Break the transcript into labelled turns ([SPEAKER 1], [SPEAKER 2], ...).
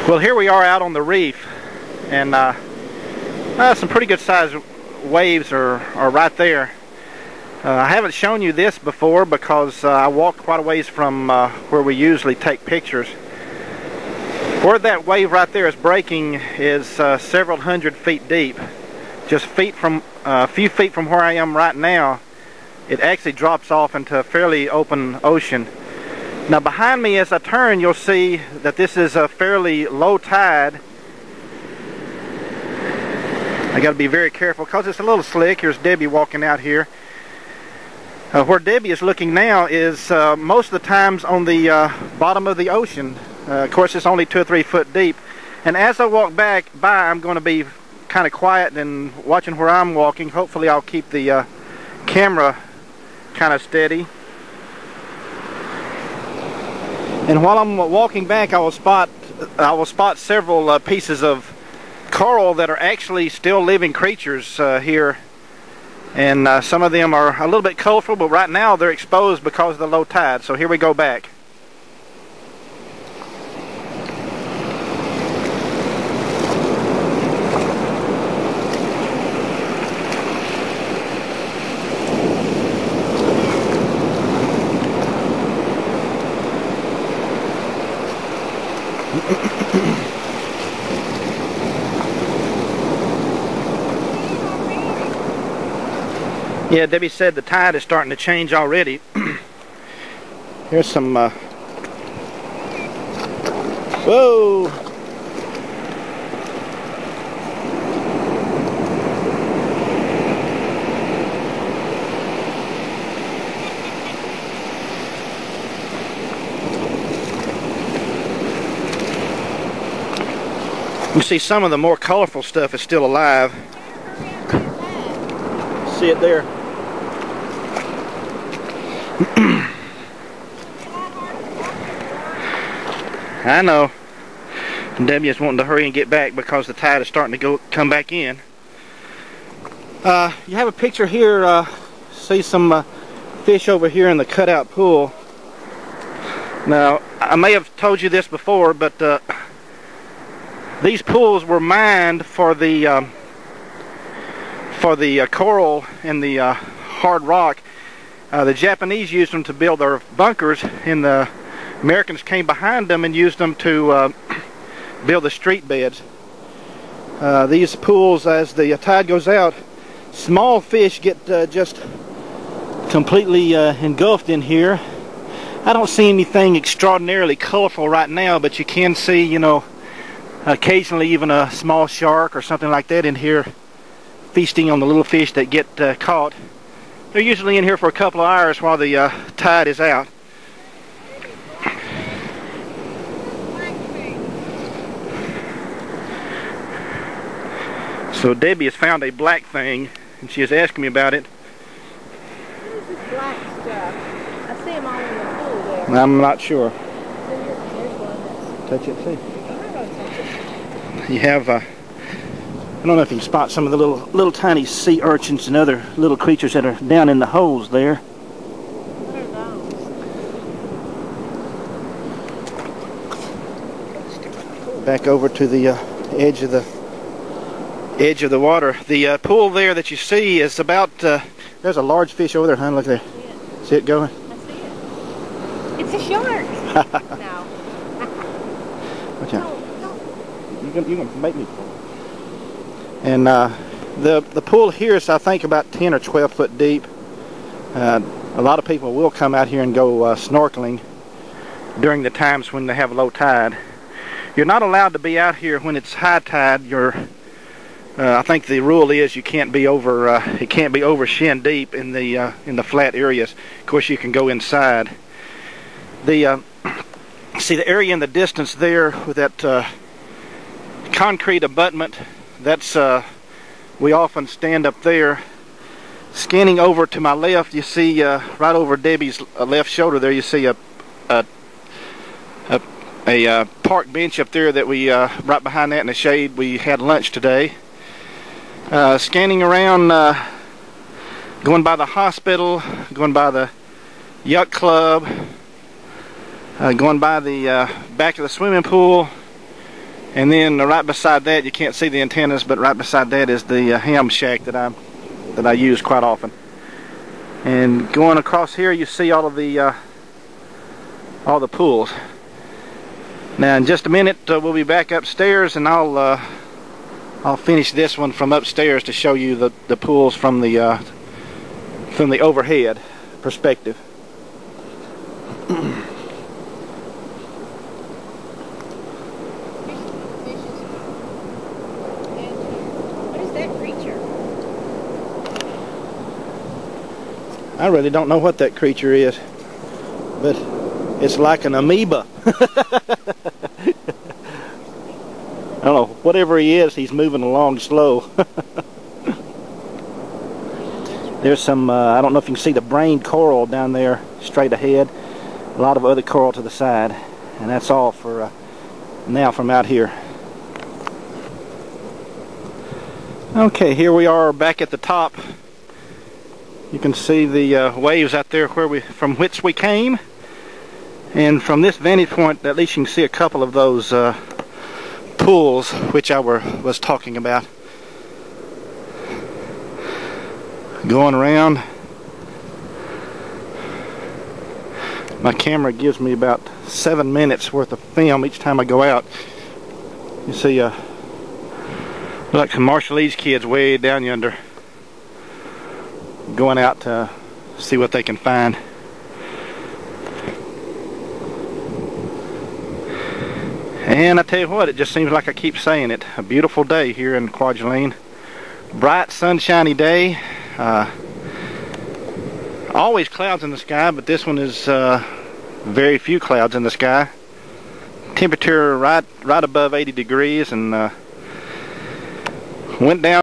[SPEAKER 1] Well, here we are out on the reef, and some pretty good sized waves are right there. I haven't shown you this before because I walked quite a ways from where we usually take pictures. Where that wave right there is breaking is several hundred feet deep. Just a few feet from where I am right now, it actually drops off into a fairly open ocean. Now behind me, as I turn, you'll see that this is a fairly low tide. I got to be very careful because it's a little slick. Here's Debbie walking out here. Where Debbie is looking now is most of the times on the bottom of the ocean. Of course, it's only 2 or 3 foot deep. And as I walk by, I'm going to be kind of quiet and watching where I'm walking. Hopefully, I'll keep the camera kind of steady. And while I'm walking back, I will spot several pieces of coral that are actually still living creatures here. And some of them are a little bit colorful, but right now they're exposed because of the low tide. So here we go back. Yeah, Debbie said the tide is starting to change already. Here's some whoa! You see some of the more colorful stuff is still alive. See it there. I know. Debbie is wanting to hurry and get back because the tide is starting to come back in. You have a picture here. See some fish over here in the cutout pool. Now, I may have told you this before, but these pools were mined for the coral and the hard rock. The Japanese used them to build their bunkers, and the Americans came behind them and used them to build the street beds. These pools, as the tide goes out, small fish get just completely engulfed in here. I don't see anything extraordinarily colorful right now, but you can see, you know, occasionally even a small shark or something like that in here, feasting on the little fish that get caught. They're usually in here for a couple of hours while the tide is out. So Debbie has found a black thing, and she is asking me about it.
[SPEAKER 2] What is this black stuff? I see them all in the pool there.
[SPEAKER 1] I'm not sure.
[SPEAKER 2] Here's one that's...
[SPEAKER 1] Touch it, see.
[SPEAKER 2] I'm not going to touch it.
[SPEAKER 1] You have I don't know if you can spot some of the little tiny sea urchins and other little creatures that are down in the holes there.
[SPEAKER 2] What are those?
[SPEAKER 1] Back over to the edge of the water. The pool there that you see is about. There's a large fish over there, hon. Look there.
[SPEAKER 2] Yeah.
[SPEAKER 1] See it going?
[SPEAKER 2] I see it. It's a shark. No.
[SPEAKER 1] Watch out.
[SPEAKER 2] No.
[SPEAKER 1] You're gonna make me. And the pool here is, I think, about 10 or 12 foot deep. A lot of people will come out here and go snorkeling during the times when they have low tide. You're not allowed to be out here when it's high tide. I think the rule is you can't be over. It can't be over shin deep in the flat areas. Of course, you can go inside. See the area in the distance there with that concrete abutment. That's we often stand up there. Scanning over to my left, you see right over Debbie's left shoulder there, you see a park bench up there that we right behind that in the shade. We had lunch today. Scanning around, going by the hospital, going by the yacht club, going by the back of the swimming pool, And then right beside that, you can't see the antennas, but right beside that is the ham shack that I use quite often. And going across here, you see all the pools. Now in just a minute, we'll be back upstairs, and I'll finish this one from upstairs to show you the pools from the overhead perspective.
[SPEAKER 2] What is that creature?
[SPEAKER 1] I really don't know what that creature is, but it's like an amoeba. I don't know, whatever he is, he's moving along slow. There's some, I don't know if you can see the brain coral down there straight ahead. A lot of other coral to the side. And that's all for now from out here. Okay, here we are back at the top. You can see the waves out there from which we came. And from this vantage point, at least you can see a couple of those pools which I was talking about. Going around. My camera gives me about 7 minutes worth of film each time I go out. You see like some Marshallese kids way down yonder going out to see what they can find. And I tell you what, it just seems like I keep saying it, a beautiful day here in Kwajalein. Bright sunshiny day. Always clouds in the sky, but this one is very few clouds in the sky. Temperature right above 80 degrees, and went down